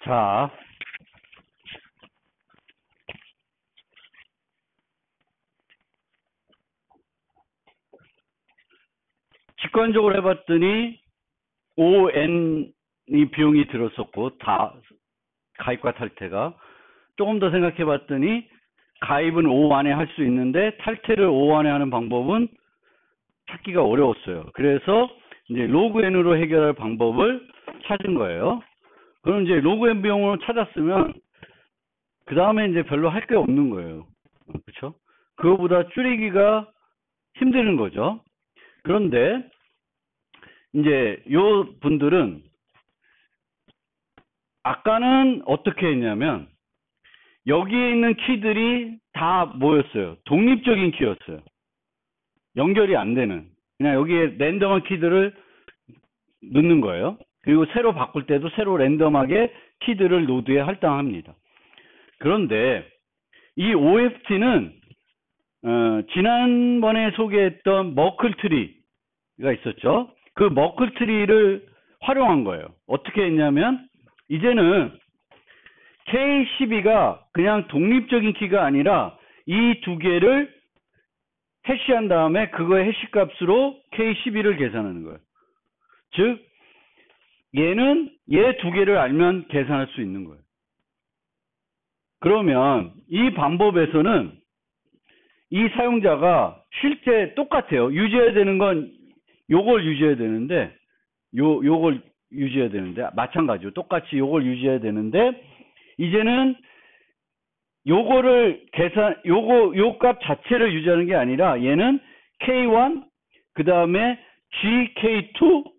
자, 직관적으로 해봤더니 ON이 비용이 들었었고 다 가입과 탈퇴가 조금 더 생각해봤더니 가입은 O 안에 할 수 있는데 탈퇴를 O 안에 하는 방법은 찾기가 어려웠어요. 그래서 이제 로그 N으로 해결할 방법을 찾은 거예요. 그럼 이제 로그 N 비용을 찾았으면 그 다음에 이제 별로 할 게 없는 거예요. 그렇죠? 그거보다 줄이기가 힘드는 거죠. 그런데 이제 요 분들은 아까는 어떻게 했냐면 여기에 있는 키들이 다 뭐였어요? 독립적인 키였어요. 연결이 안 되는. 그냥 여기에 랜덤한 키들을 넣는 거예요. 그리고 새로 바꿀 때도 새로 랜덤하게 키들을 노드에 할당합니다. 그런데 이 OFT는 지난번에 소개했던 머클 트리가 있었죠. 그 머클 트리를 활용한 거예요. 어떻게 했냐면 이제는 K12가 그냥 독립적인 키가 아니라 이 두 개를 해시한 다음에 그거의 해시 값으로 K12를 계산하는 거예요. 즉 얘는 얘 두 개를 알면 계산할 수 있는 거예요. 그러면 이 방법에서는 이 사용자가 실제 똑같아요. 유지해야 되는 건 요걸 유지해야 되는데 요걸 유지해야 되는데 마찬가지로 똑같이 요걸 유지해야 되는데 이제는 요거를 요 값 자체를 유지하는 게 아니라 얘는 K1 그 다음에 GK2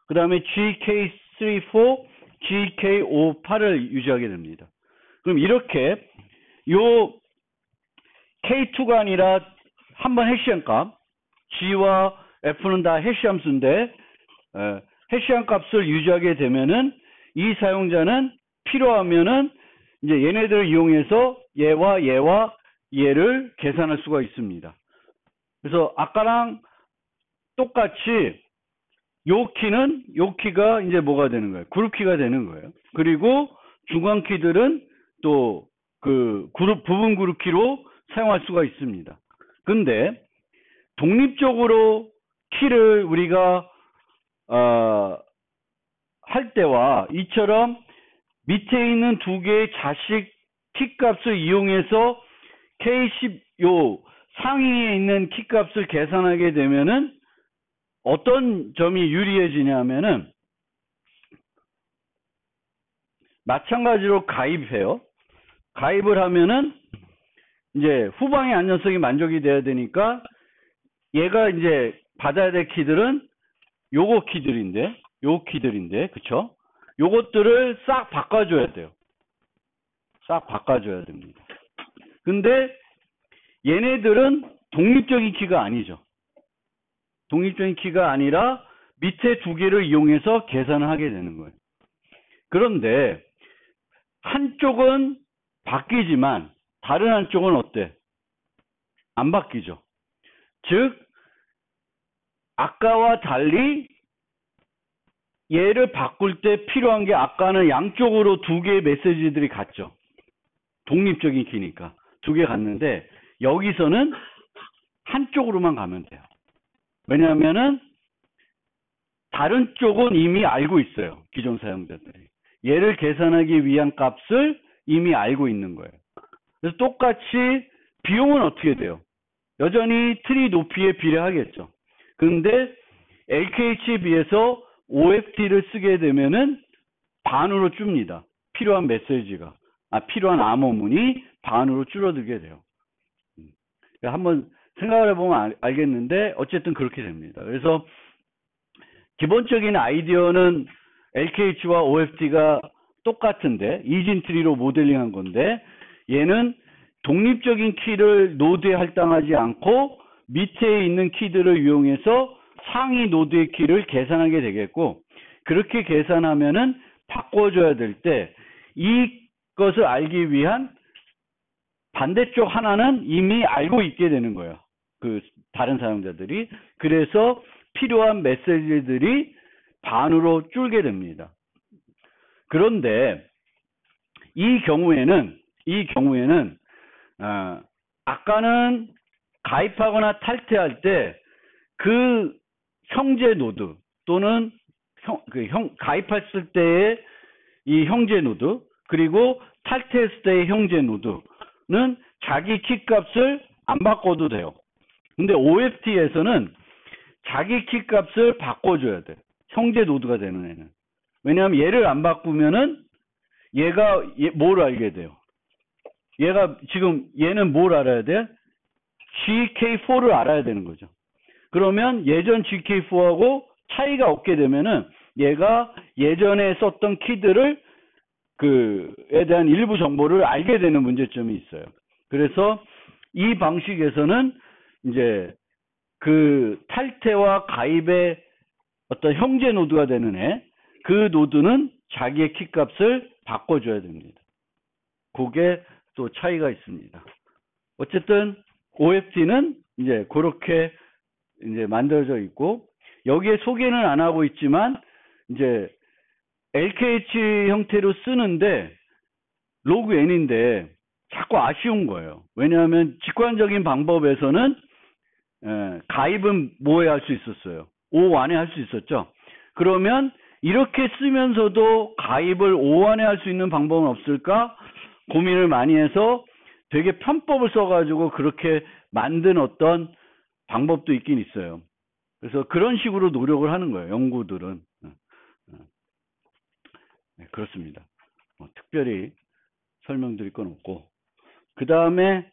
그 다음에 GK34 GK58을 유지하게 됩니다. 그럼 이렇게 요 K2가 아니라 한번 해시한 값 G와 F는 다 해시함수인데 해시한 값을 유지하게 되면은 이 사용자는 필요하면은 이제 얘네들을 이용해서 얘와 얘와 얘를 계산할 수가 있습니다. 그래서 아까랑 똑같이 요 키가 이제 뭐가 되는 거예요? 그룹 키가 되는 거예요. 그리고 중간 키들은 또 그 부분 그룹 키로 사용할 수가 있습니다. 근데 독립적으로 키를 우리가 할 때와 이처럼 밑에 있는 두 개의 자식 키값을 이용해서 K10 요 상위에 있는 키값을 계산하게 되면은 어떤 점이 유리해지냐면은 마찬가지로 가입해요. 가입을 하면은 이제 후방의 안전성이 만족이 돼야 되니까 얘가 이제 받아야 될 키들은 요거 키들인데 그쵸? 요것들을 싹 바꿔줘야 돼요. 싹 바꿔줘야 됩니다. 근데 얘네들은 독립적인 키가 아니죠. 독립적인 키가 아니라 밑에 두 개를 이용해서 계산을 하게 되는 거예요. 그런데 한쪽은 바뀌지만 다른 한쪽은 어때? 안 바뀌죠. 즉 아까와 달리 얘를 바꿀 때 필요한 게 아까는 양쪽으로 두 개의 메시지들이 갔죠. 독립적인 키니까 두 개 갔는데 여기서는 한쪽으로만 가면 돼요. 왜냐하면은 다른 쪽은 이미 알고 있어요. 기존 사용자들이. 얘를 계산하기 위한 값을 이미 알고 있는 거예요. 그래서 똑같이 비용은 어떻게 돼요? 여전히 트리 높이에 비례하겠죠. 그런데 LKH에 비해서 OFT를 쓰게 되면은 반으로 줍니다. 필요한 메시지가. 필요한 암호문이 반으로 줄어들게 돼요. 한번 생각을 해보면 알겠는데 어쨌든 그렇게 됩니다. 그래서 기본적인 아이디어는 LKH와 OFT가 똑같은데 이진 트리로 모델링한 건데 얘는 독립적인 키를 노드에 할당하지 않고 밑에 있는 키들을 이용해서 상위 노드의 키를 계산하게 되겠고 그렇게 계산하면은 바꿔줘야 될 때 이것을 알기 위한 반대쪽 하나는 이미 알고 있게 되는 거예요. 그 다른 사용자들이. 그래서 필요한 메시지들이 반으로 줄게 됩니다. 그런데 이 경우에는 아까는 가입하거나 탈퇴할 때 그 형제 노드 또는 가입했을 때의 이 형제 노드 그리고 탈퇴했을 때의 형제 노드는 자기 키 값을 안 바꿔도 돼요. 근데 OFT에서는 자기 키 값을 바꿔줘야 돼. 형제 노드가 되는 애는. 왜냐하면 얘를 안 바꾸면은 얘가 뭘 알게 돼요. 얘는 뭘 알아야 돼? GK4를 알아야 되는 거죠. 그러면 예전 GK4하고 차이가 없게 되면은 얘가 예전에 썼던 키들을 에 대한 일부 정보를 알게 되는 문제점이 있어요. 그래서 이 방식에서는 이제 그 탈퇴와 가입의 어떤 형제 노드가 되는 그 노드는 자기의 키 값을 바꿔줘야 됩니다. 그게 또 차이가 있습니다. 어쨌든 OFT는 이제 그렇게 이제 만들어져 있고 여기에 소개는 안 하고 있지만 이제 LKH 형태로 쓰는데 로그 n인데 자꾸 아쉬운 거예요. 왜냐하면 직관적인 방법에서는 가입은 뭐에 할 수 있었어요? O 안에 할 수 있었죠. 그러면 이렇게 쓰면서도 가입을 O 안에 할 수 있는 방법은 없을까? 고민을 많이 해서 되게 편법을 써가지고 그렇게 만든 어떤 방법도 있긴 있어요. 그래서 그런 식으로 노력을 하는 거예요. 연구들은. 네, 그렇습니다. 특별히 설명드릴 건 없고. 그 다음에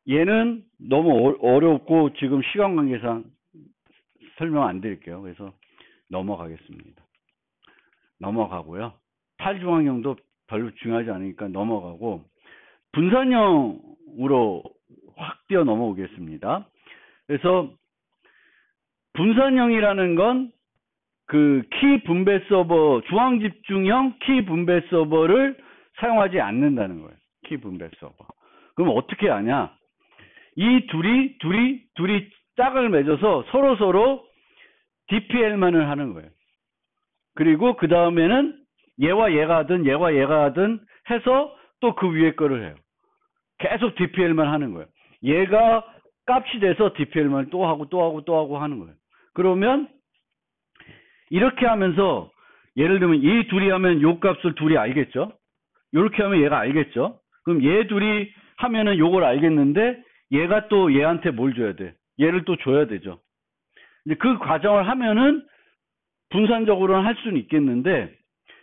얘는 너무 어렵고 지금 시간 관계상 설명 안 드릴게요. 그래서 넘어가겠습니다. 넘어가고요. 탈중앙형도 별로 중요하지 않으니까 넘어가고 분산형으로 확 뛰어 넘어오겠습니다. 그래서 분산형이라는 건 그 키 분배 서버, 중앙 집중형 키 분배 서버를 사용하지 않는다는 거예요. 키 분배 서버. 그럼 어떻게 하냐? 이 둘이 짝을 맺어서 서로 DPL만을 하는 거예요. 그리고 그 다음에는 얘와 얘가 하든 해서 또 그 위에 거를 해요. 계속 DPL만 하는 거예요. 얘가 값이 돼서 DPL만 또 하고 하는 거예요. 그러면 이렇게 하면서 예를 들면 이 둘이 하면 요 값을 둘이 알겠죠? 이렇게 하면 얘가 알겠죠? 그럼 얘 둘이 하면은 요걸 알겠는데 얘가 또 얘한테 뭘 줘야 돼? 얘를 또 줘야 되죠. 이제 그 과정을 하면은 분산적으로는 할 수는 있겠는데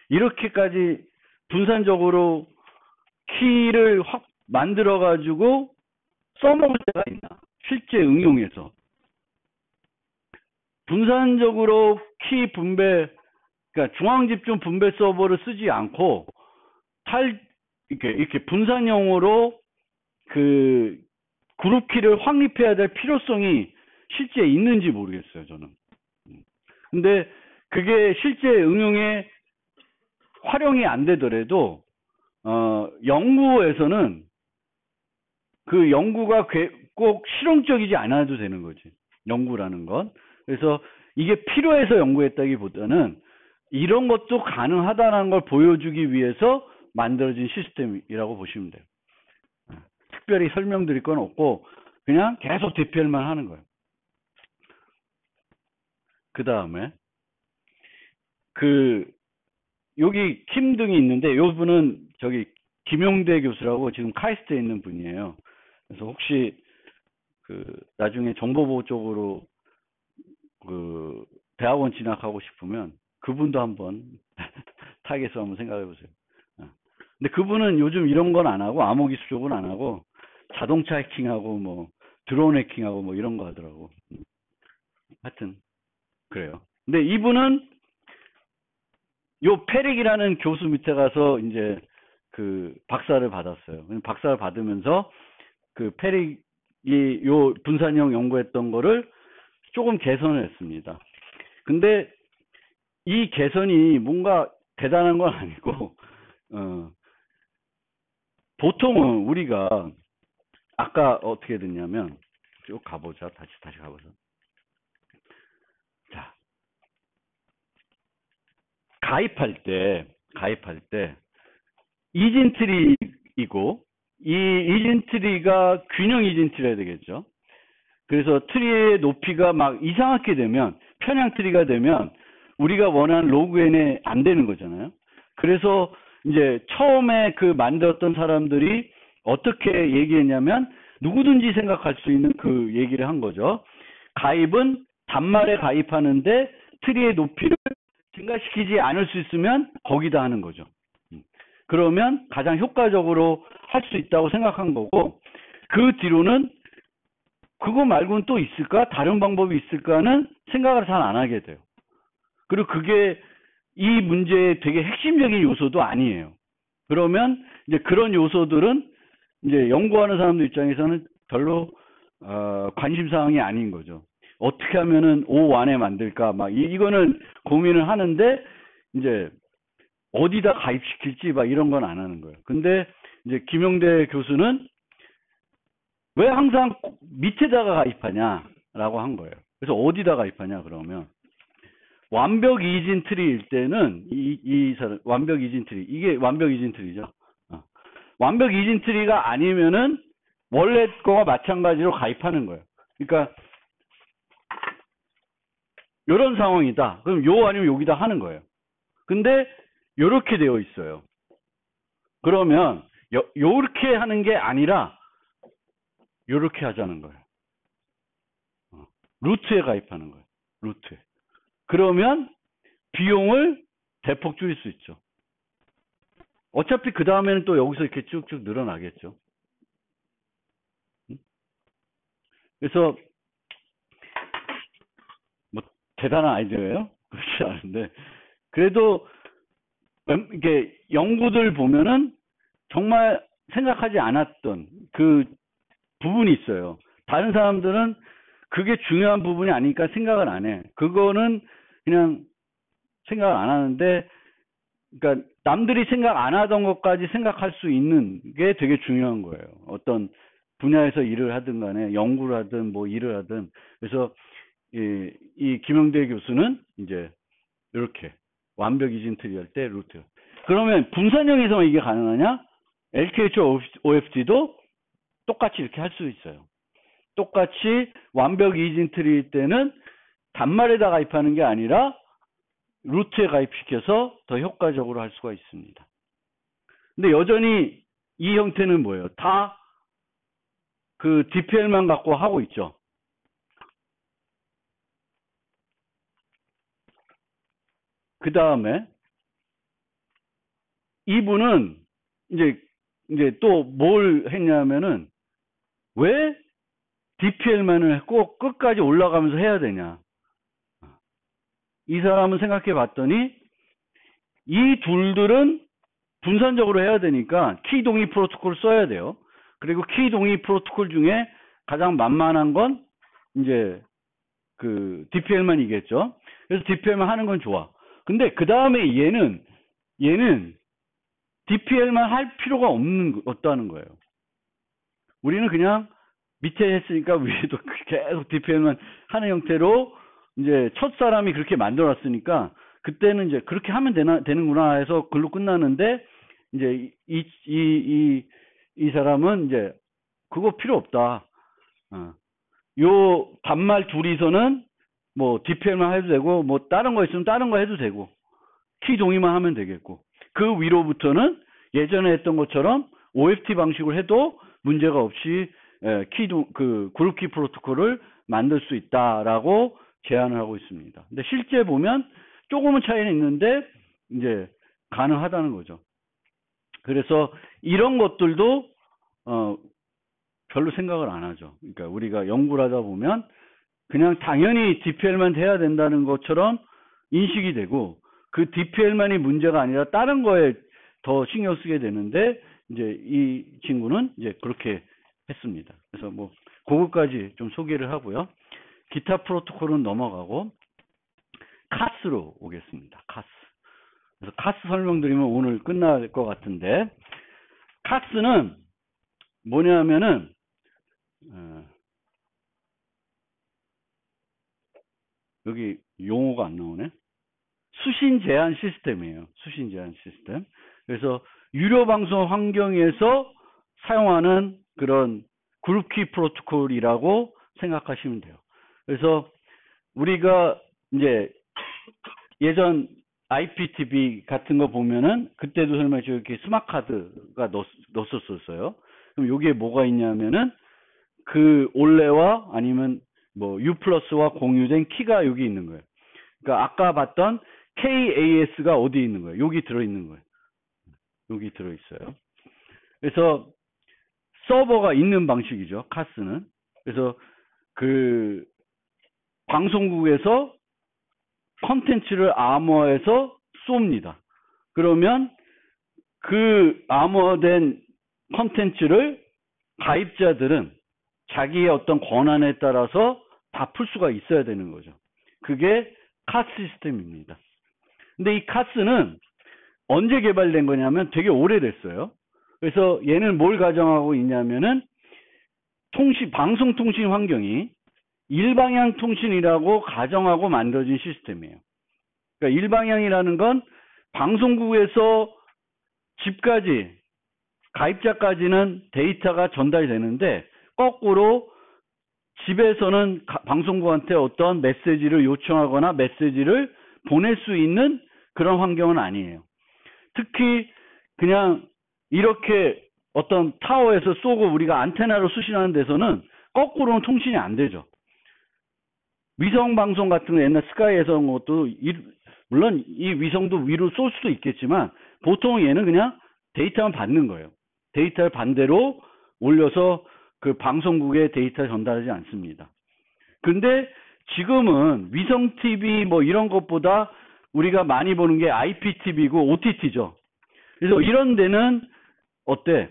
이렇게까지 분산적으로 키를 확 만들어 가지고 써먹을 때가 있나? 실제 응용에서 분산적으로 키 분배, 그러니까 중앙집중 분배 서버를 쓰지 않고 이렇게 분산형으로 그 그룹 키를 확립해야 될 필요성이 실제 있는지 모르겠어요, 저는. 근데 그게 실제 응용에 활용이 안 되더라도 연구에서는 그 연구가 꼭 실용적이지 않아도 되는 거지. 연구라는 건. 그래서 이게 필요해서 연구했다기보다는 이런 것도 가능하다는 걸 보여주기 위해서 만들어진 시스템이라고 보시면 돼요. 특별히 설명드릴 건 없고 그냥 계속 DPL만 하는 거예요. 그 다음에 여기 킴 등이 있는데 이 분은 저기 김용대 교수라고 지금 카이스트에 있는 분이에요. 그래서 혹시 나중에 정보보호 쪽으로 대학원 진학하고 싶으면 그분도 한번 타겟으로 한번 생각해 보세요. 근데 그분은 요즘 이런 건 안 하고 암호기술 쪽은 안 하고 자동차 해킹하고 뭐 드론 해킹하고 뭐 이런 거 하더라고. 하여튼 그래요. 근데 이분은 요 페릭이라는 교수 밑에 가서 이제 박사를 받았어요. 박사를 받으면서 페릭이 요 분산형 연구했던 거를 조금 개선을 했습니다. 근데 이 개선이 뭔가 대단한 건 아니고 보통은 우리가 아까 어떻게 됐냐면 쭉 가보자. 다시 가보자. 자, 가입할 때 이진트리이고, 이 이진트리가 균형 이진트리가 되겠죠. 그래서 트리의 높이가 막 이상하게 되면, 편향 트리가 되면 우리가 원하는 로그 n에 안 되는 거잖아요. 그래서 이제 처음에 그 만들었던 사람들이 어떻게 얘기했냐면, 누구든지 생각할 수 있는 그 얘기를 한 거죠. 가입은 단말에 가입하는데 트리의 높이를 증가시키지 않을 수 있으면 거기다 하는 거죠. 그러면 가장 효과적으로 할 수 있다고 생각한 거고, 그 뒤로는 그거 말고는 또 있을까? 다른 방법이 있을까는 생각을 잘 안 하게 돼요. 그리고 그게 이 문제의 되게 핵심적인 요소도 아니에요. 그러면 이제 그런 요소들은 이제 연구하는 사람들 입장에서는 별로 관심 사항이 아닌 거죠. 어떻게 하면은 O1에 만들까? 막 이거는 고민을 하는데, 이제 어디다 가입시킬지 막 이런 건 안 하는 거예요. 근데 이제 김용대 교수는 왜 항상 밑에다가 가입하냐라고 한 거예요. 그래서 어디다 가입하냐 그러면, 완벽 이진 트리일 때는 완벽 이진 트리, 이게 완벽 이진 트리죠. 완벽 이진 트리가 아니면은 원래 거와 마찬가지로 가입하는 거예요. 그러니까 이런 상황이다. 그럼 요 아니면 여기다 하는 거예요. 근데 요렇게 되어 있어요. 그러면 요렇게 하는 게 아니라 요렇게 하자는 거예요. 루트에 가입하는 거예요. 루트에. 그러면 비용을 대폭 줄일 수 있죠. 어차피 그 다음에는 또 여기서 이렇게 쭉쭉 늘어나겠죠. 그래서 뭐 대단한 아이디어예요? 그렇지 않은데, 그래도 이게 연구들 보면은 정말 생각하지 않았던 그 부분이 있어요. 다른 사람들은 그게 중요한 부분이 아니니까 생각을 안 해. 그거는 그냥 생각을 안 하는데, 그러니까 남들이 생각 안 하던 것까지 생각할 수 있는 게 되게 중요한 거예요. 어떤 분야에서 일을 하든 간에, 연구를 하든 뭐 일을 하든. 그래서 이 김영대 교수는 이제 이렇게 완벽 이진트리 할 때 루트. 그러면 분산형에서만 이게 가능하냐? LKH OFT도 똑같이 이렇게 할 수 있어요. 똑같이 완벽 이진트리일 때는 단말에다 가입하는 게 아니라 루트에 가입시켜서 더 효과적으로 할 수가 있습니다. 근데 여전히 이 형태는 뭐예요? 다 그 DPL만 갖고 하고 있죠. 그 다음에 이분은 이제 또 뭘 했냐면은, 왜 DPL만을 꼭 끝까지 올라가면서 해야 되냐. 이 사람은 생각해 봤더니 이 둘들은 분산적으로 해야 되니까 키 동의 프로토콜을 써야 돼요. 그리고 키 동의 프로토콜 중에 가장 만만한 건 이제 그 DPL만이겠죠. 그래서 DPL만 하는 건 좋아. 근데 그 다음에 얘는 DPL만 할 필요가 없다는 거예요. 우리는 그냥 밑에 했으니까 위에도 계속 DPL만 하는 형태로 이제 첫 사람이 그렇게 만들었으니까 그때는 이제 그렇게 하면 되는구나 해서 글로 끝나는데, 이제 이 사람은 이제 그거 필요 없다. 요 단말 둘이서는 뭐 DPL만 해도 되고, 뭐 다른 거 있으면 다른 거 해도 되고, 키 동의만 하면 되겠고, 그 위로부터는 예전에 했던 것처럼 OFT 방식으로 해도 문제가 없이 그 그룹 키 프로토콜을 만들 수 있다라고 제안을 하고 있습니다. 근데 실제 보면 조금은 차이는 있는데 이제 가능하다는 거죠. 그래서 이런 것들도 별로 생각을 안 하죠. 그러니까 우리가 연구를 하다 보면 그냥 당연히 DPL만 해야 된다는 것처럼 인식이 되고, 그 DPL만이 문제가 아니라 다른 거에 더 신경 쓰게 되는데, 이제 이 친구는 이제 그렇게 했습니다. 그래서 뭐 그것까지 좀 소개를 하고요. 기타 프로토콜은 넘어가고 카스로 오겠습니다. 카스. 그래서 카스 설명드리면 오늘 끝날 것 같은데, 카스는 뭐냐면은 여기 용어가 안 나오네. 수신 제한 시스템이에요. 수신 제한 시스템. 그래서 유료 방송 환경에서 사용하는 그런 그룹키 프로토콜이라고 생각하시면 돼요. 그래서 우리가 이제 예전 IPTV 같은 거 보면은 그때도 설마 이렇게 스마트 카드가 넣었었어요. 그럼 여기에 뭐가 있냐면은 그 올레와 아니면 뭐 U 플러스와 공유된 키가 여기 있는 거예요. 그러니까 아까 봤던 KAS가 어디 있는 거예요? 여기 들어있는 거예요. 여기 들어있어요. 그래서 서버가 있는 방식이죠. 카스는. 그래서 그 방송국에서 컨텐츠를 암호화해서 쏩니다. 그러면 그 암호화된 컨텐츠를 가입자들은 자기의 어떤 권한에 따라서 다 풀 수가 있어야 되는 거죠. 그게 카스 시스템입니다. 근데 이 카스는 언제 개발된 거냐면 되게 오래됐어요. 그래서 얘는 뭘 가정하고 있냐면은 방송통신 환경이 일방향 통신이라고 가정하고 만들어진 시스템이에요. 그러니까 일방향이라는 건 방송국에서 집까지, 가입자까지는 데이터가 전달이 되는데 거꾸로 집에서는 방송국한테 어떤 메시지를 요청하거나 메시지를 보낼 수 있는 그런 환경은 아니에요. 특히 그냥 이렇게 어떤 타워에서 쏘고 우리가 안테나로 수신하는 데서는 거꾸로는 통신이 안 되죠. 위성 방송 같은 거 옛날 스카이에서 것도 물론 이 위성도 위로 쏠 수도 있겠지만 보통 얘는 그냥 데이터만 받는 거예요. 데이터를 반대로 올려서 그 방송국에 데이터 전달하지 않습니다. 근데 지금은 위성 TV 뭐 이런 것보다 우리가 많이 보는 게 IPTV고 OTT죠. 그래서 이런 데는 어때?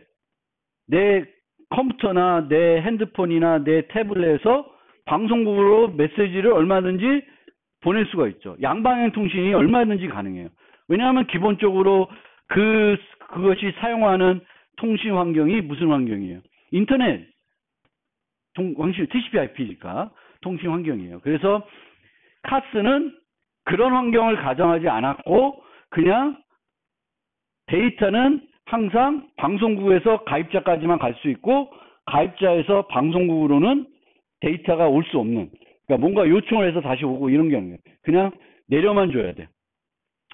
내 컴퓨터나 내 핸드폰이나 내 태블릿에서 방송국으로 메시지를 얼마든지 보낼 수가 있죠. 양방향 통신이 얼마든지 가능해요. 왜냐하면 기본적으로 그것이 사용하는 통신 환경이 무슨 환경이에요? 인터넷 통신 TCP/IP니까 통신 환경이에요. 그래서 카스는 그런 환경을 가정하지 않았고 그냥 데이터는 항상 방송국에서 가입자까지만 갈 수 있고 가입자에서 방송국으로는 데이터가 올 수 없는, 그러니까 뭔가 요청을 해서 다시 오고 이런 게 아니에요. 그냥 내려만 줘야 돼.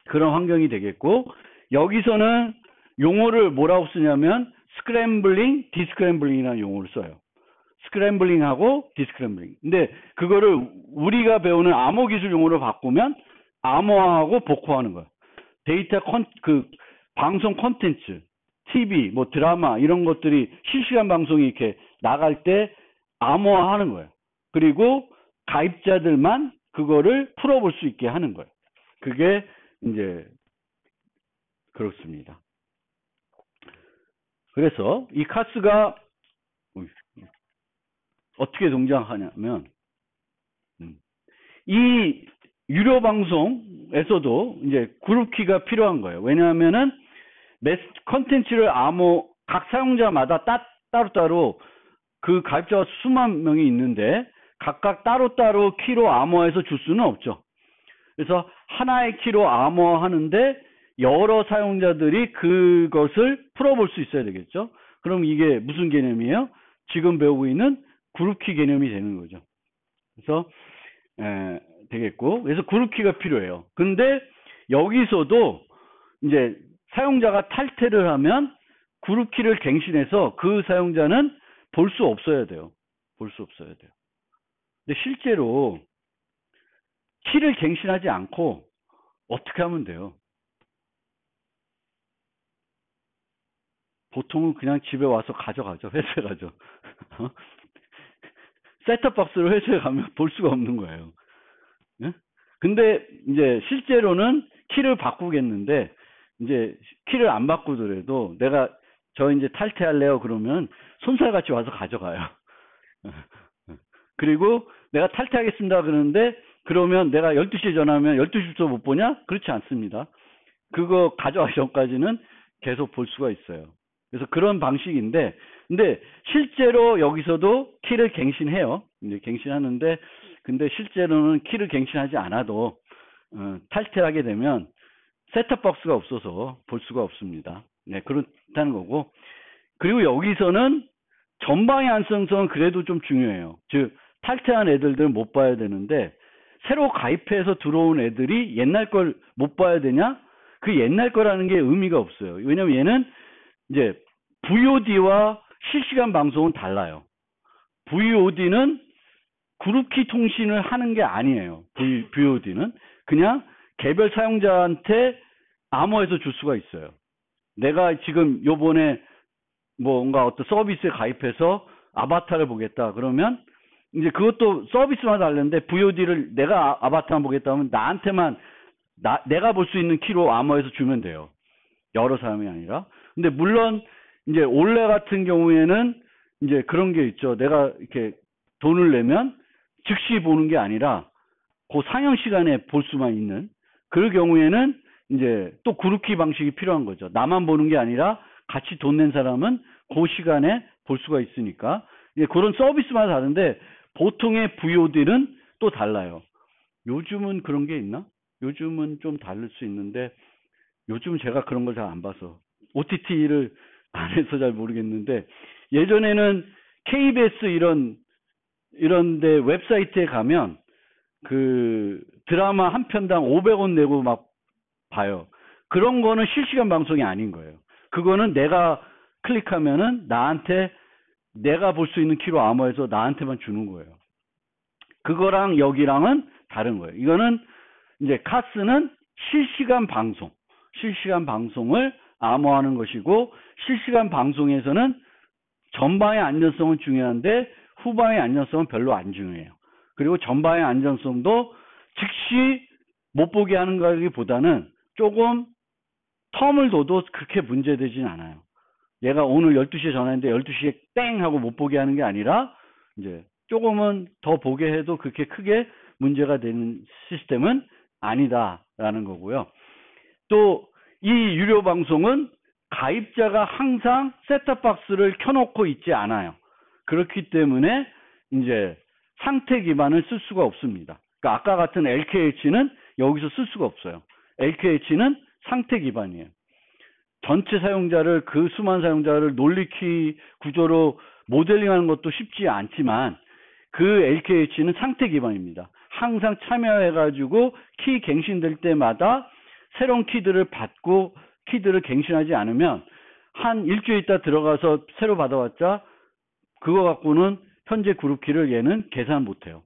그런 환경이 되겠고, 여기서는 용어를 뭐라고 쓰냐면 스크램블링, 디스크램블링이라는 용어를 써요. 스크램블링하고 디스크램블링. 근데 그거를 우리가 배우는 암호 기술 용어로 바꾸면 암호화하고 복호하는 거예요. 데이터 방송 콘텐츠, TV, 뭐 드라마 이런 것들이 실시간 방송이 이렇게 나갈 때 암호화하는 거예요. 그리고 가입자들만 그거를 풀어볼 수 있게 하는 거예요. 그게 이제 그렇습니다. 그래서 이 카스가 어떻게 동작하냐면 이 유료 방송에서도 이제 그룹키가 필요한 거예요. 왜냐하면은 컨텐츠를 각 사용자마다 따로따로 그 가입자가 수만 명이 있는데 각각 따로따로 키로 암호화해서 줄 수는 없죠. 그래서 하나의 키로 암호화하는데 여러 사용자들이 그것을 풀어볼 수 있어야 되겠죠. 그럼 이게 무슨 개념이에요? 지금 배우고 있는 그룹키 개념이 되는 거죠. 그래서 되겠고, 그래서 그룹키가 필요해요. 근데 여기서도 이제 사용자가 탈퇴를 하면 그룹키를 갱신해서 그 사용자는 볼 수 없어야 돼요. 볼 수 없어야 돼요. 근데 실제로 키를 갱신하지 않고 어떻게 하면 돼요? 보통은 그냥 집에 와서 가져가죠. 회사에 가죠. 셋톱박스로 회사에 가면 볼 수가 없는 거예요. 네? 근데 이제 실제로는 키를 바꾸겠는데 이제 키를 안 바꾸더라도 내가 이제 탈퇴할래요 그러면 손살같이 와서 가져가요. 그리고 내가 탈퇴하겠습니다 그러는데 그러면 내가 12시에 전화하면 12시부터 못 보냐? 그렇지 않습니다. 그거 가져가기 전까지는 계속 볼 수가 있어요. 그래서 그런 방식인데, 근데 실제로 여기서도 키를 갱신해요. 이제 갱신하는데, 근데 실제로는 키를 갱신하지 않아도 탈퇴하게 되면 셋톱박스가 없어서 볼 수가 없습니다. 네, 그렇다는 거고. 그리고 여기서는 전방의 안정성은 그래도 좀 중요해요. 즉 탈퇴한 애들은 못 봐야 되는데 새로 가입해서 들어온 애들이 옛날 걸 못 봐야 되냐? 그 옛날 거라는 게 의미가 없어요. 왜냐면 얘는 이제 VOD와 실시간 방송은 달라요. VOD는 그룹키 통신을 하는 게 아니에요. VOD는 그냥 개별 사용자한테 암호해서 줄 수가 있어요. 내가 지금 요번에 뭔가 어떤 서비스에 가입해서 아바타를 보겠다 그러면 이제 그것도 서비스마다 다른데 VOD를 내가 아바타만 보겠다 하면 나한테만 내가 볼 수 있는 키로 암호해서 주면 돼요. 여러 사람이 아니라. 근데 물론 이제 올레 같은 경우에는 이제 그런 게 있죠. 내가 이렇게 돈을 내면 즉시 보는 게 아니라 그 상영 시간에 볼 수만 있는 그럴 경우에는 이제 또 그룹키 방식이 필요한 거죠. 나만 보는 게 아니라 같이 돈 낸 사람은 그 시간에 볼 수가 있으니까 이제 그런 서비스마다 다른데 보통의 VOD는 또 달라요. 요즘은 그런 게 있나? 요즘은 좀 다를 수 있는데 요즘 제가 그런 걸 잘 안 봐서 OTT를 안 해서 잘 모르겠는데 예전에는 KBS 이런데 웹사이트에 가면 그 드라마 한 편당 500원 내고 막 봐요. 그런 거는 실시간 방송이 아닌 거예요. 그거는 내가 클릭하면은 나한테 내가 볼 수 있는 키로 암호해서 나한테만 주는 거예요. 그거랑 여기랑은 다른 거예요. 이거는 이제 카스는 실시간 방송을 암호하는 것이고 실시간 방송에서는 전방의 안전성은 중요한데 후방의 안전성은 별로 안 중요해요. 그리고 전방의 안전성도 즉시 못 보게 하는 거기보다는 조금 텀을 둬도 그렇게 문제되진 않아요. 얘가 오늘 12시에 전화했는데 12시에 땡 하고 못 보게 하는 게 아니라 이제 조금은 더 보게 해도 그렇게 크게 문제가 되는 시스템은 아니다라는 거고요. 또 이 유료 방송은 가입자가 항상 셋톱박스를 켜놓고 있지 않아요. 그렇기 때문에 이제 상태 기반을 쓸 수가 없습니다. 그러니까 아까 같은 LKH는 여기서 쓸 수가 없어요. LKH는 상태 기반이에요. 전체 사용자를 그 수많은 사용자를 논리키 구조로 모델링하는 것도 쉽지 않지만 그 LKH는 상태 기반입니다. 항상 참여해가지고 키 갱신될 때마다 새로운 키들을 받고 키들을 갱신하지 않으면 한 일주일 있다 들어가서 새로 받아왔자 그거 갖고는 현재 그룹키를 얘는 계산 못해요.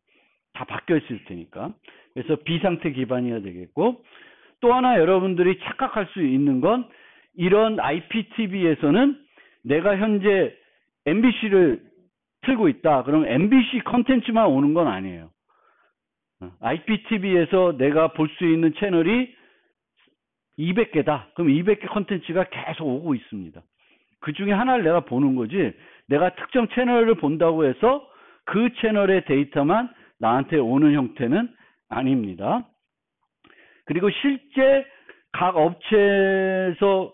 다 바뀌어 있을 테니까. 그래서 비상태 기반이어야 되겠고 또 하나 여러분들이 착각할 수 있는 건 이런 IPTV에서는 내가 현재 MBC를 틀고 있다. 그럼 MBC 컨텐츠만 오는 건 아니에요. IPTV에서 내가 볼 수 있는 채널이 200개다. 그럼 200개 컨텐츠가 계속 오고 있습니다. 그 중에 하나를 내가 보는 거지 내가 특정 채널을 본다고 해서 그 채널의 데이터만 나한테 오는 형태는 아닙니다. 그리고 실제 각 업체에서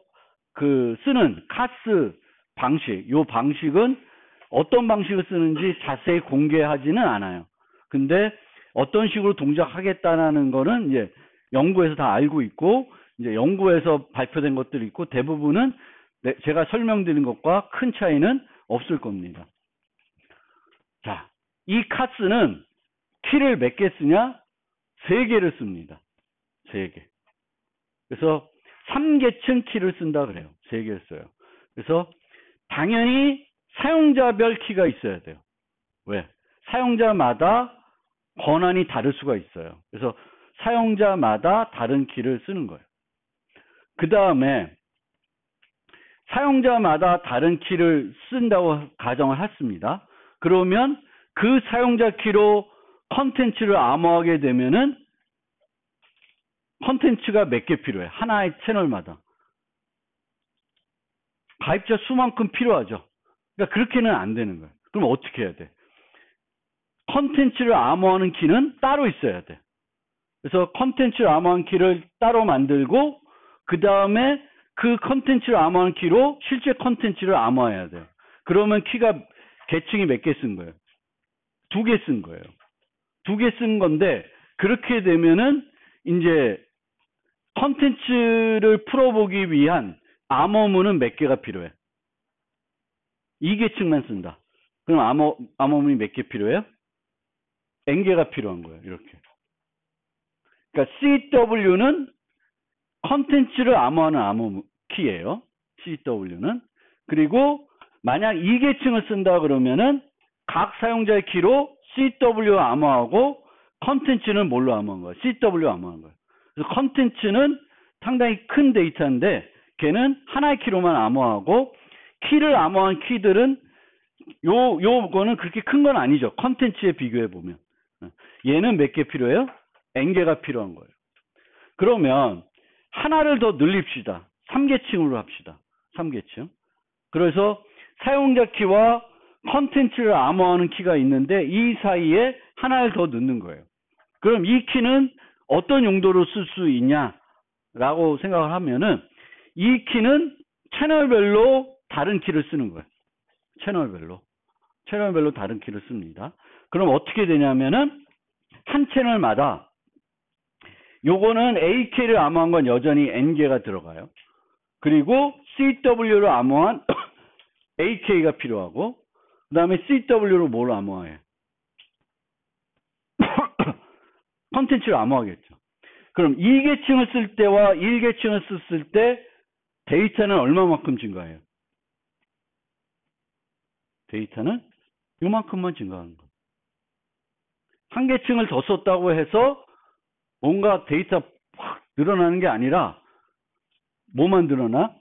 그 쓰는 카스 방식, 요 방식은 어떤 방식을 쓰는지 자세히 공개하지는 않아요. 근데 어떤 식으로 동작하겠다는 거는 이제 연구에서 다 알고 있고 이제 연구에서 발표된 것들이 있고 대부분은 제가 설명드린 것과 큰 차이는 없을 겁니다. 자, 이 카스는 키를 몇 개 쓰냐? 3개를 씁니다. 3개. 그래서 3계층 키를 쓴다 그래요. 3개를 써요. 그래서 당연히 사용자별 키가 있어야 돼요. 왜? 사용자마다 권한이 다를 수가 있어요. 그래서 사용자마다 다른 키를 쓰는 거예요. 그 다음에 사용자마다 다른 키를 쓴다고 가정을 했습니다. 그러면 그 사용자 키로 컨텐츠를 암호하게 되면은 컨텐츠가 몇 개 필요해? 하나의 채널마다. 가입자 수만큼 필요하죠. 그러니까 그렇게는 안 되는 거예요. 그럼 어떻게 해야 돼? 컨텐츠를 암호하는 키는 따로 있어야 돼. 그래서 컨텐츠를 암호하는 키를 따로 만들고 그 다음에 그 컨텐츠를 암호하는 키로 실제 컨텐츠를 암호해야 돼요. 그러면 키가 계층이 몇 개 쓴 거예요? 2개 쓴 거예요. 2개 쓴 건데 그렇게 되면은 이제 컨텐츠를 풀어보기 위한 암호문은 몇 개가 필요해? 2계층만 쓴다. 그럼 암호문이 몇 개 필요해요? n개가 필요한 거예요. 이렇게. 그러니까 CW는 컨텐츠를 암호하는 암호 키예요. CW는. 그리고 만약 2계층을 쓴다 그러면은 각 사용자의 키로 CW 암호하고 컨텐츠는 뭘로 암호한 거예요? CW 암호한 거예요. 그래서 컨텐츠는 상당히 큰 데이터인데 걔는 하나의 키로만 암호하고 키를 암호한 키들은 요거는 그렇게 큰 건 아니죠. 컨텐츠에 비교해 보면. 얘는 몇 개 필요해요? n개가 필요한 거예요. 그러면 하나를 더 늘립시다. 3계층으로 합시다. 3계층. 그래서 사용자 키와 컨텐츠를 암호하는 키가 있는데 이 사이에 하나를 더 넣는 거예요. 그럼 이 키는 어떤 용도로 쓸 수 있냐라고 생각을 하면은 이 키는 채널별로 다른 키를 쓰는 거예요. 채널별로 다른 키를 씁니다. 그럼 어떻게 되냐면은 한 채널마다 요거는 AK를 암호한 건 여전히 N개가 들어가요. 그리고 CW로 암호한 AK가 필요하고 그 다음에 CW로 뭘 암호해요? 컨텐츠를 암호하겠죠. 그럼 2계층을 쓸 때와 1계층을 썼을 때 데이터는 얼마만큼 증가해요? 데이터는 요만큼만 증가하는 거예요. 한 계층을 더 썼다고 해서 뭔가 데이터 확 늘어나는 게 아니라 뭐만 늘어나?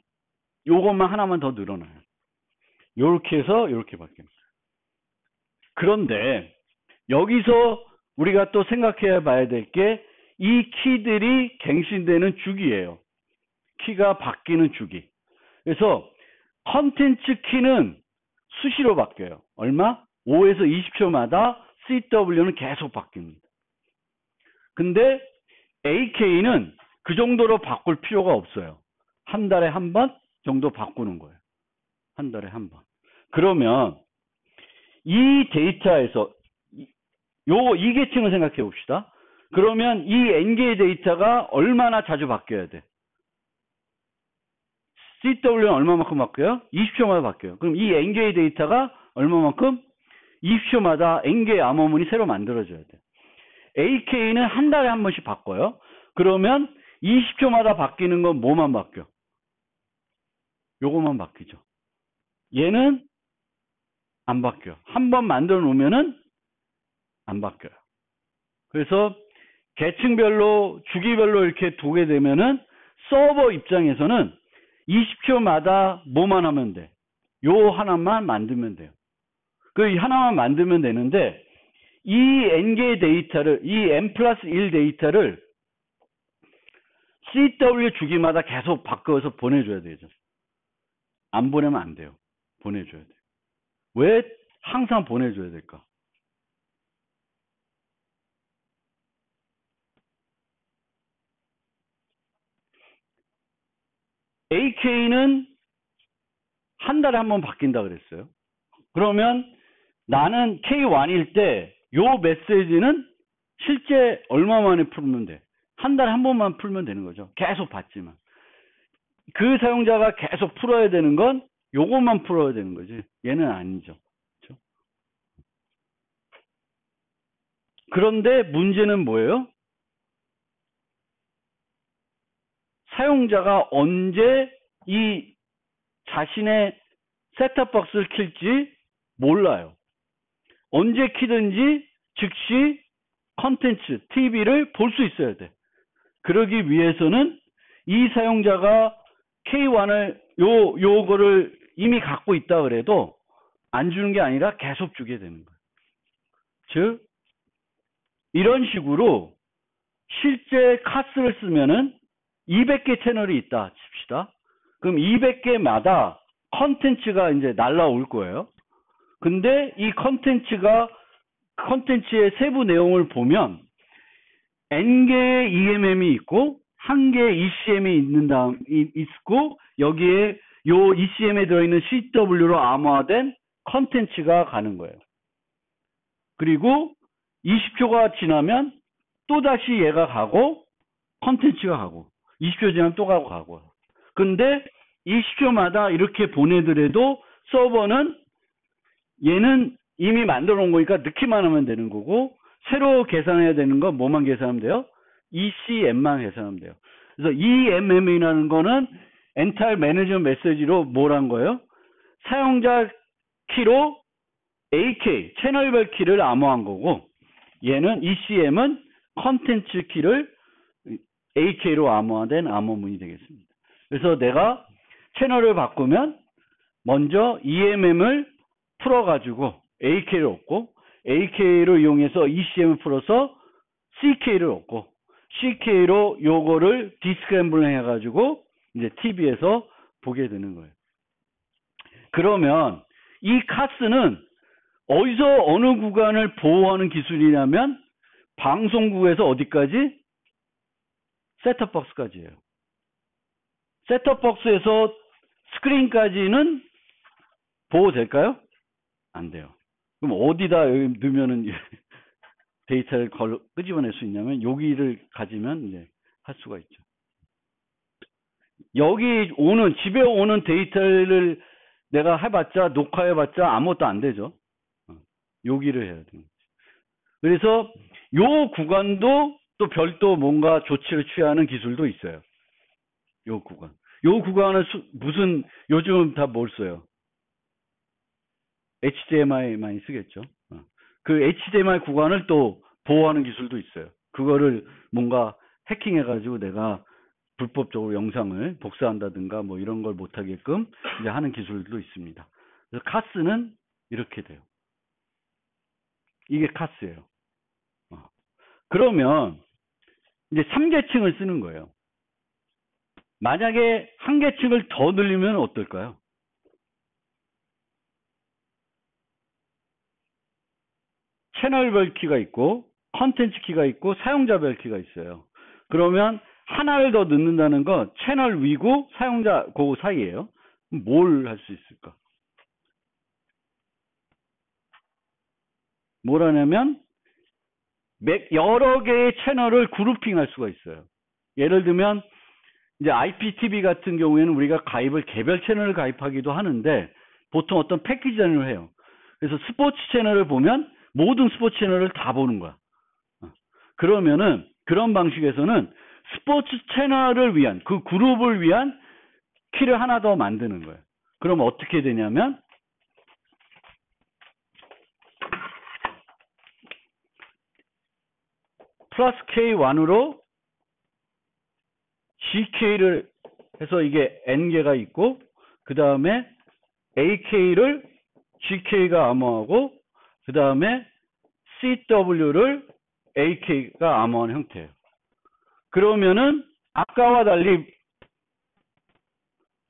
요것만 하나만 더 늘어나요. 요렇게 해서 요렇게 바뀝니다. 그런데 여기서 우리가 또 생각해 봐야 될 게 이 키들이 갱신되는 주기예요. 키가 바뀌는 주기. 그래서 컨텐츠 키는 수시로 바뀌어요. 얼마? 5에서 20초마다 CW는 계속 바뀝니다. 근데 AK는 그 정도로 바꿀 필요가 없어요. 한 달에 한 번 정도 바꾸는 거예요. 한 달에 한 번. 그러면 이 데이터에서 요 2계층을 생각해 봅시다. 그러면 이 n개의 데이터가 얼마나 자주 바뀌어야 돼? CW는 얼마만큼 바뀌어요? 20초마다 바뀌어요. 그럼 이 n개의 데이터가 얼마만큼? 20초마다 n개의 암호문이 새로 만들어져야 돼. AK는 한 달에 한 번씩 바꿔요. 그러면 20초마다 바뀌는 건 뭐만 바뀌어? 요거만 바뀌죠. 얘는 안 바뀌어. 한 번 만들어 놓으면은 안 바뀌어요. 그래서 계층별로 주기별로 이렇게 두게 되면은 서버 입장에서는 20초마다 뭐만 하면 돼? 요 하나만 만들면 돼요. 그 하나만 만들면 되는데 이 n개의 데이터를 이 n 플러스 1 데이터를 CW 주기마다 계속 바꿔서 보내줘야 되죠. 안 보내면 안 돼요. 보내줘야 돼요. 왜 항상 보내줘야 될까? AK는 한 달에 한 번 바뀐다 그랬어요. 그러면 나는 K1일 때 요 메시지는 실제 얼마 만에 풀면 돼? 한 달에 한 번만 풀면 되는 거죠. 계속 받지만. 그 사용자가 계속 풀어야 되는 건 요것만 풀어야 되는 거지. 얘는 아니죠. 그렇죠? 그런데 문제는 뭐예요? 사용자가 언제 이 자신의 셋탑박스를 킬지 몰라요. 언제 키든지 즉시 컨텐츠, TV를 볼 수 있어야 돼. 그러기 위해서는 이 사용자가 K1을 요거를 이미 갖고 있다 그래도 안 주는 게 아니라 계속 주게 되는 거예요. 즉 이런 식으로 실제 카스를 쓰면은 200개 채널이 있다 칩시다. 그럼 200개마다 컨텐츠가 이제 날라올 거예요. 근데 이 컨텐츠의 세부 내용을 보면 n개의 EMM이 있고 1개의 ECM이 있고 여기에 요 ECM에 들어있는 CW로 암호화된 컨텐츠가 가는 거예요. 그리고 20초가 지나면 또다시 얘가 가고 컨텐츠가 가고 20초 지나면 또 가고. 근데 이 10초마다 이렇게 보내더라도 서버는 얘는 이미 만들어 놓은 거니까 넣기만 하면 되는 거고, 새로 계산해야 되는 건 뭐만 계산하면 돼요? ECM만 계산하면 돼요. 그래서 EMM이라는 거는 Entire Management Message로 뭐란 거예요? 사용자 키로 AK, 채널별 키를 암호한 거고, 얘는 ECM은 컨텐츠 키를 AK로 암호화된 암호문이 되겠습니다. 그래서 내가 채널을 바꾸면 먼저 EMM을 풀어가지고 AK를 얻고, AK를 이용해서 ECM을 풀어서 CK를 얻고, CK로 요거를 디스크램블 해가지고 이제 TV에서 보게 되는 거예요. 그러면 이 카스는 어디서 어느 구간을 보호하는 기술이냐면 방송국에서 어디까지? 셋톱박스까지예요. 셋톱박스에서 스크린까지는 보호될까요? 안 돼요. 그럼 어디다 넣으면은 데이터를 끄집어낼 수 있냐면 여기를 가지면 이제 할 수가 있죠. 여기 오는 집에 오는 데이터를 내가 해봤자 녹화해봤자 아무것도 안 되죠. 여기를 해야 돼요. 그래서 요 구간도 또 별도 뭔가 조치를 취하는 기술도 있어요. 요 구간. 요 구간은 무슨 요즘 다 뭘 써요? HDMI 많이 쓰겠죠. 그 HDMI 구간을 또 보호하는 기술도 있어요. 그거를 뭔가 해킹해가지고 내가 불법적으로 영상을 복사한다든가 뭐 이런 걸 못하게끔 이제 하는 기술도 있습니다. 그래서 카스는 이렇게 돼요. 이게 카스예요. 그러면 이제 3계층을 쓰는 거예요. 만약에 한 계층을 더 늘리면 어떨까요? 채널별 키가 있고 컨텐츠 키가 있고 사용자별 키가 있어요. 그러면 하나를 더 넣는다는 건 채널 위고 사용자 그 사이예요. 뭘 할 수 있을까? 뭘 하냐면 여러 개의 채널을 그룹핑할 수가 있어요. 예를 들면 이제 IPTV 같은 경우에는 우리가 가입을 개별 채널을 가입하기도 하는데 보통 어떤 패키지 단위로 해요. 그래서 스포츠 채널을 보면 모든 스포츠 채널을 다 보는 거야. 그러면은 그런 방식에서는 스포츠 채널을 위한 그 그룹을 위한 키를 하나 더 만드는 거예요. 그럼 어떻게 되냐면 플러스 K1으로 GK를 해서 이게 N개가 있고 그 다음에 AK를 GK가 암호하고 그 다음에 CW를 AK가 암호하는 형태예요. 그러면은 아까와 달리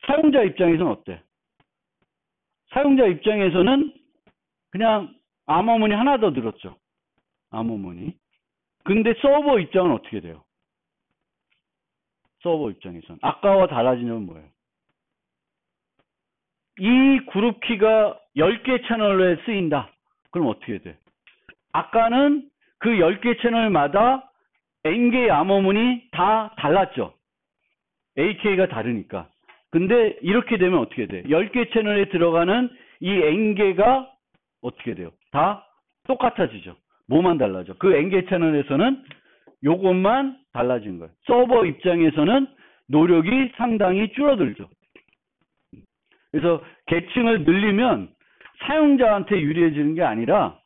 사용자 입장에서는 어때? 사용자 입장에서는 그냥 암호문이 하나 더 늘었죠. 암호문이. 근데 서버 입장은 어떻게 돼요? 서버 입장에서는 아까와 달라진 점은 뭐예요? 이 그룹 키가 10개 채널에 쓰인다. 그럼 어떻게 돼? 아까는 그 10개 채널마다 N개의 암호문이 다 달랐죠. AK가 다르니까. 근데 이렇게 되면 어떻게 돼? 10개 채널에 들어가는 이 N개가 어떻게 돼요? 다 똑같아지죠. 뭐만 달라져? 그 N개 채널에서는 요것만 달라진 거예요. 서버 입장에서는 노력이 상당히 줄어들죠. 그래서 계층을 늘리면 사용자한테 유리해지는 게 아니라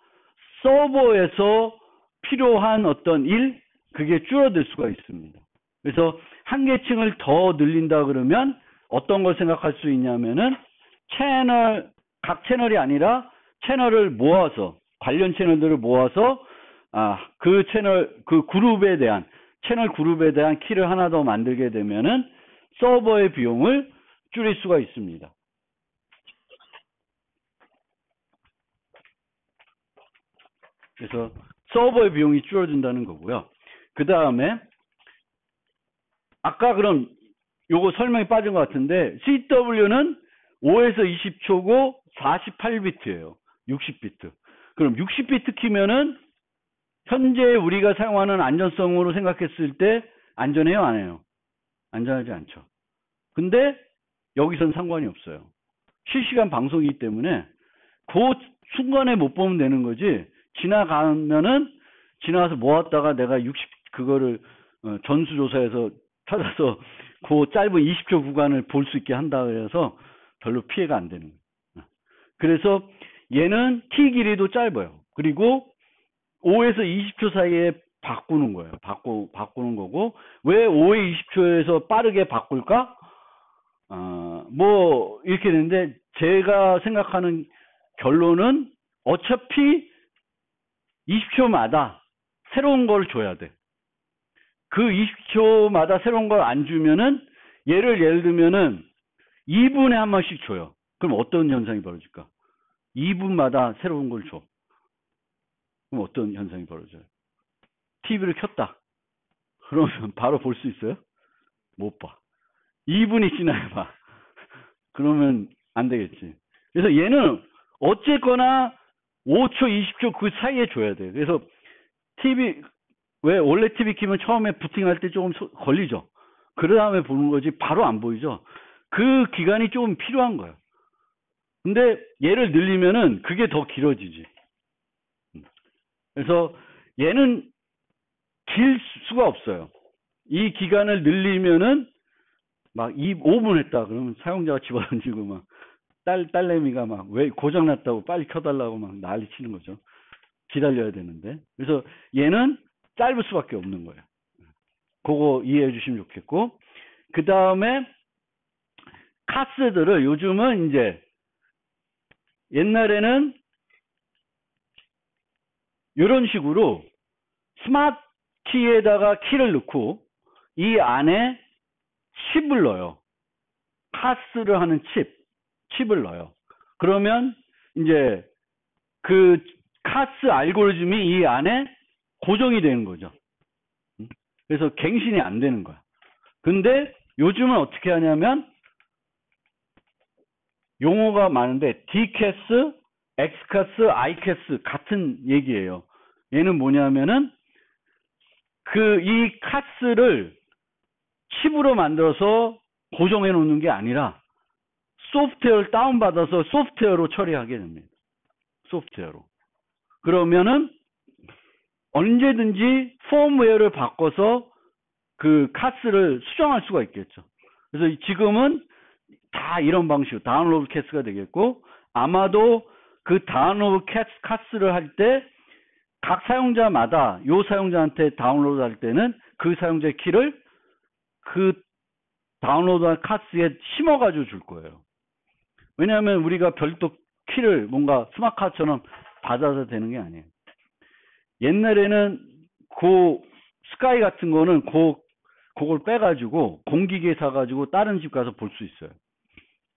서버에서 필요한 어떤 일, 그게 줄어들 수가 있습니다. 그래서 한 계층을 더 늘린다 그러면 어떤 걸 생각할 수 있냐면은 각 채널이 아니라 채널을 모아서, 관련 채널들을 모아서 그 채널 그룹에 대한 키를 하나 더 만들게 되면은 서버의 비용을 줄일 수가 있습니다. 그래서 서버의 비용이 줄어든다는 거고요. 그 다음에 아까 그럼 요거 설명이 빠진 것 같은데 CW는 5에서 20초고 48비트예요. 60비트. 그럼 60비트 키면은 현재 우리가 사용하는 안전성으로 생각했을 때 안전해요, 안 해요? 안전하지 않죠. 근데 여기선 상관이 없어요. 실시간 방송이기 때문에 그 순간에 못 보면 되는 거지. 지나가면은 지나가서 모았다가 내가 60 그거를 전수조사해서 찾아서 그 짧은 20초 구간을 볼 수 있게 한다 그래서 별로 피해가 안 되는 거예요. 그래서 얘는 T 길이도 짧아요. 그리고 5에서 20초 사이에 바꾸는 거예요. 바꾸는 거고, 왜 5에 20초에서 빠르게 바꿀까? 뭐 이렇게 되는데 제가 생각하는 결론은 어차피 20초마다 새로운 걸 줘야 돼. 그 20초마다 새로운 걸 안 주면은 예를 들면은 2분에 한 번씩 줘요. 그럼 어떤 현상이 벌어질까? 2분마다 새로운 걸 줘. 그럼 어떤 현상이 벌어져요? TV를 켰다. 그러면 바로 볼 수 있어요? 못 봐. 2분이 지나야 봐. 그러면 안 되겠지. 그래서 얘는 어쨌거나 5초, 20초 그 사이에 줘야 돼. 그래서 TV, 왜 원래 TV 키면 처음에 부팅할 때 조금 걸리죠. 그 다음에 보는 거지 바로 안 보이죠. 그 기간이 조금 필요한 거예요. 근데 얘를 늘리면은 그게 더 길어지지. 그래서 얘는 길 수가 없어요. 이 기간을 늘리면은 막 5분 했다 그러면 사용자가 집어던지고 막 딸내미가 막 왜 고장났다고 빨리 켜달라고 막 난리 치는 거죠. 기다려야 되는데. 그래서 얘는 짧을 수밖에 없는 거예요. 그거 이해해 주시면 좋겠고. 그 다음에 카스들을 요즘은 이제 옛날에는 이런 식으로 스마트 키에다가 키를 넣고 이 안에 칩을 넣어요. 카스를 하는 칩을 넣어요. 그러면 이제 그 카스 알고리즘이 이 안에 고정이 되는 거죠. 그래서 갱신이 안 되는 거야. 근데 요즘은 어떻게 하냐면 용어가 많은데 D캐스, X캐스, I캐스 같은 얘기예요. 얘는 뭐냐면은 이 카스를 칩으로 만들어서 고정해 놓는 게 아니라 소프트웨어를 다운받아서 소프트웨어로 처리하게 됩니다. 소프트웨어로. 그러면은 언제든지 펌웨어를 바꿔서 그 카스를 수정할 수가 있겠죠. 그래서 지금은 다 이런 방식으로 다운로드 캐스가 되겠고, 아마도 그 다운로드 카스를 할 때 각 사용자마다 요 사용자한테 다운로드 할 때는 그 사용자의 키를 그 다운로드한 카스에 심어가지고 줄 거예요. 왜냐하면 우리가 별도 키를 뭔가 스마트카처럼 받아서 되는 게 아니에요. 옛날에는 그 스카이 같은 거는 그걸 빼가지고 공기계 사가지고 다른 집 가서 볼 수 있어요.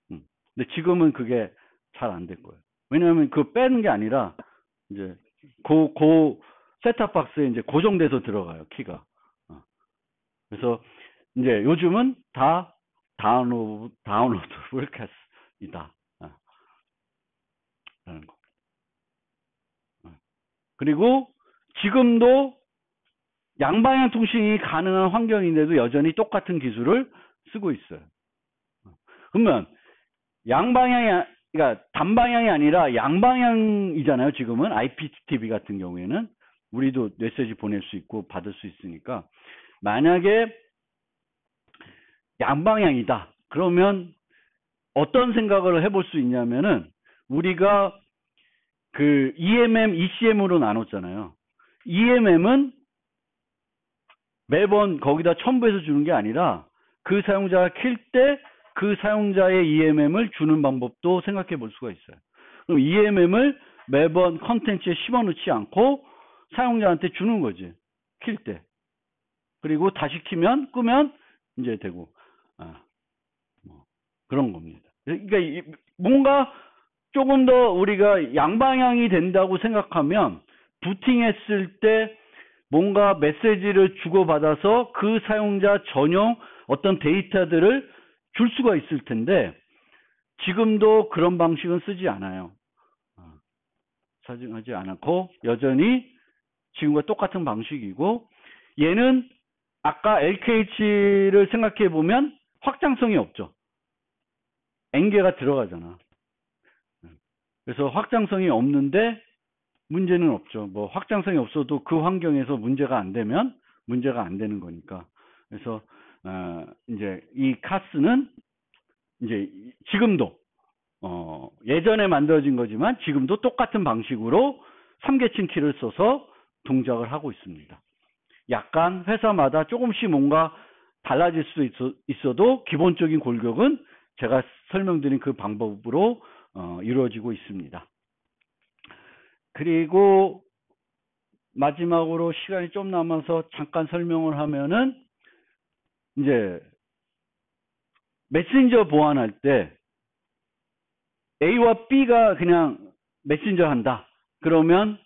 근데 지금은 그게 잘 안 될 거예요. 왜냐하면 그 빼는 게 아니라 이제 그 셋탑박스에 이제 고정돼서 들어가요, 키가. 그래서 이제 요즘은 다 다운로드블 캐스이다. 라는 거. 그리고 지금도 양방향 통신이 가능한 환경인데도 여전히 똑같은 기술을 쓰고 있어요. 그러면 그러니까 단방향이 아니라 양방향이잖아요. 지금은 IPTV 같은 경우에는 우리도 메시지 보낼 수 있고 받을 수 있으니까, 만약에 양방향이다. 그러면 어떤 생각을 해볼 수 있냐면은, 우리가 그 EMM, ECM으로 나눴잖아요. EMM은 매번 거기다 첨부해서 주는 게 아니라 그 사용자가 킬 때 그 사용자의 EMM을 주는 방법도 생각해 볼 수가 있어요. 그럼 EMM을 매번 컨텐츠에 심어놓지 않고 사용자한테 주는 거지. 킬 때. 그리고 다시 키면, 끄면 이제 되고. 뭐 그런 겁니다. 그러니까 뭔가 조금 더 우리가 양방향이 된다고 생각하면 부팅했을 때 뭔가 메시지를 주고받아서 그 사용자 전용 어떤 데이터들을 줄 수가 있을 텐데 지금도 그런 방식은 쓰지 않아요. 사용하지 않고 여전히 지금과 똑같은 방식이고, 얘는 아까 LKH를 생각해 보면 확장성이 없죠. N개가 들어가잖아. 그래서 확장성이 없는데 문제는 없죠. 뭐 확장성이 없어도 그 환경에서 문제가 안 되면 문제가 안 되는 거니까. 그래서 이제 이 카스는 이제 지금도 예전에 만들어진 거지만 지금도 똑같은 방식으로 3계층 키를 써서 동작을 하고 있습니다. 약간 회사마다 조금씩 뭔가 달라질 수도 있어도 기본적인 골격은 제가 설명드린 그 방법으로 이루어지고 있습니다. 그리고 마지막으로 시간이 좀 남아서 잠깐 설명을 하면은 이제 메신저 보완할 때 A와 B가 그냥 메신저 한다. 그러면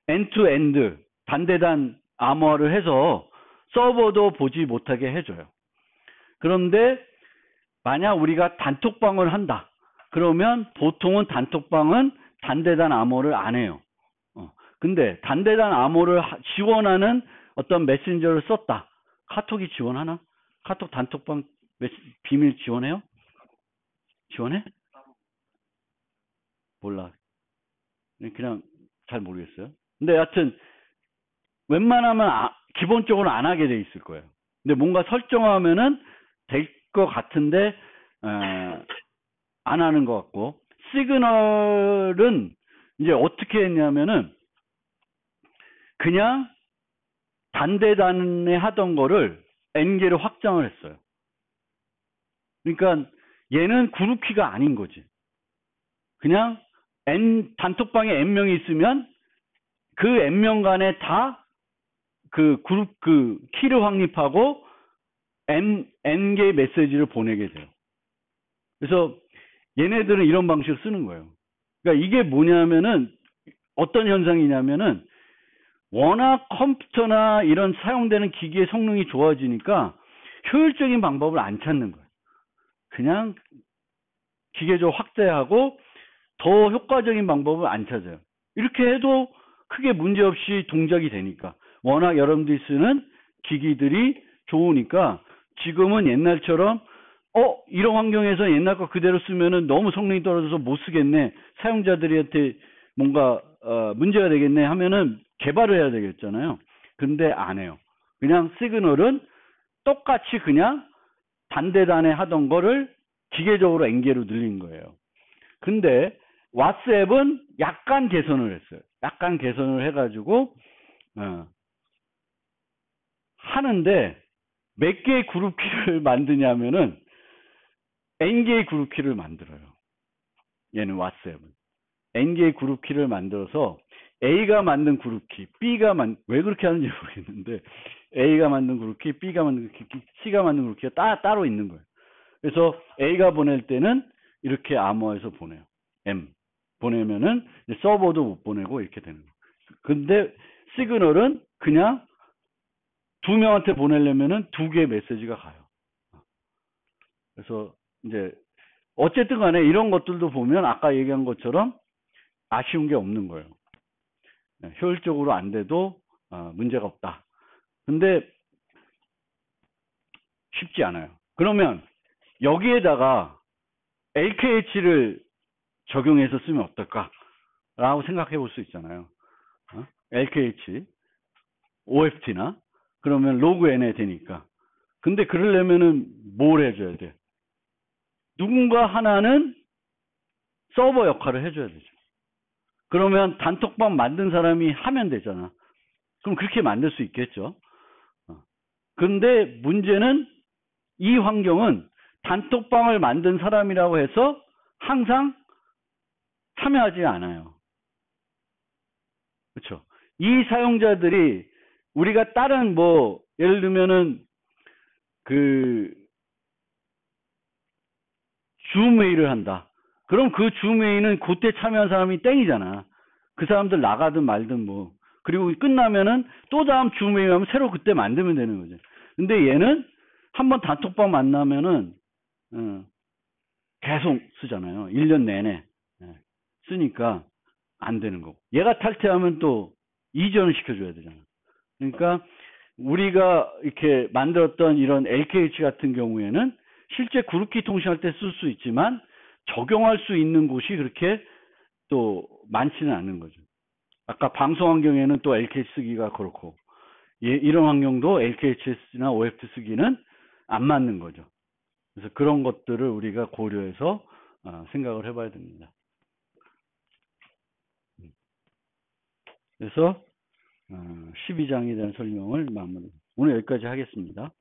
엔투엔드 단대단 암호화를 해서 서버도 보지 못하게 해줘요. 그런데 만약 우리가 단톡방을 한다. 그러면 보통은 단톡방은 단대단 암호를 안 해요. 근데 단대단 암호를 지원하는 어떤 메신저를 썼다. 카톡이 지원하나? 카톡 단톡방 비밀 지원해요? 지원해? 몰라. 그냥 잘 모르겠어요. 근데 여하튼 웬만하면 기본적으로 안 하게 돼 있을 거예요. 근데 뭔가 설정하면은 될 것 같은데 안 하는 것 같고, 시그널은 이제 어떻게 했냐면은 그냥 단대단에 하던 거를 N개로 확장을 했어요. 그러니까 얘는 그룹키가 아닌 거지. 그냥 단톡방에 N명이 있으면 그 N명 간에 다 그 그룹 키를 확립하고 N개의 메시지를 보내게 돼요. 그래서 얘네들은 이런 방식을 쓰는 거예요. 그러니까 이게 뭐냐면은 어떤 현상이냐면은 워낙 컴퓨터나 이런 사용되는 기기의 성능이 좋아지니까 효율적인 방법을 안 찾는 거예요. 그냥 기계적으로 확대하고 더 효과적인 방법을 안 찾아요. 이렇게 해도 크게 문제없이 동작이 되니까. 워낙 여러분들이 쓰는 기기들이 좋으니까 지금은 옛날처럼 이런 환경에서 옛날 거 그대로 쓰면은 너무 성능이 떨어져서 못 쓰겠네. 사용자들한테 뭔가 문제가 되겠네 하면은 개발을 해야 되겠잖아요. 근데 안 해요. 그냥 시그널은 똑같이 그냥 단대단에 하던 거를 기계적으로 N개로 늘린 거예요. 근데 왓츠앱은 약간 개선을 했어요. 약간 개선을 해가지고 하는데 몇 개의 그룹키를 만드냐면은 N개의 그룹키를 만들어요. 얘는 왓츠앱은 N개의 그룹키를 만들어서 A가 만든 그룹키, 왜 그렇게 하는지 모르겠는데 A가 만든 그룹키, B가 만든 그룹키, C가 만든 그룹키가 따로 있는 거예요. 그래서 A가 보낼 때는 이렇게 암호화해서 보내요. M 보내면은 서버도 못 보내고 이렇게 되는 거예요. 근데 시그널은 그냥 두 명한테 보내려면은 두 개의 메시지가 가요. 그래서 이제 어쨌든 간에 이런 것들도 보면 아까 얘기한 것처럼 아쉬운 게 없는 거예요. 효율적으로 안 돼도 문제가 없다. 근데 쉽지 않아요. 그러면 여기에다가 LKH를 적용해서 쓰면 어떨까라고 생각해 볼 수 있잖아요. LKH, OFT나 그러면 로그 N에 되니까. 근데 그러려면은 뭘 해줘야 돼? 누군가 하나는 서버 역할을 해줘야 되죠. 그러면 단톡방 만든 사람이 하면 되잖아. 그럼 그렇게 만들 수 있겠죠. 근데 문제는 이 환경은 단톡방을 만든 사람이라고 해서 항상 참여하지 않아요. 그렇죠. 이 사용자들이 우리가 다른 예를 들면은 줌 회의를 한다. 그럼 그 줌 회의는 그때 참여한 사람이 땡이잖아. 그 사람들 나가든 말든 그리고 끝나면은 또 다음 줌 회의 하면 새로 그때 만들면 되는 거죠. 근데 얘는 한번 단톡방 만나면은 계속 쓰잖아요. 1년 내내 쓰니까 안 되는 거고. 얘가 탈퇴하면 또 이전을 시켜줘야 되잖아. 그러니까 우리가 이렇게 만들었던 이런 LKH 같은 경우에는 실제 그룹키 통신할 때 쓸 수 있지만 적용할 수 있는 곳이 그렇게 또 많지는 않은 거죠. 아까 방송 환경에는 또 LKH 쓰기가 그렇고, 이런 환경도 LKHS나 OFT 쓰기는 안 맞는 거죠. 그래서 그런 것들을 우리가 고려해서 생각을 해봐야 됩니다. 그래서 12장에 대한 설명을 오늘 여기까지 하겠습니다.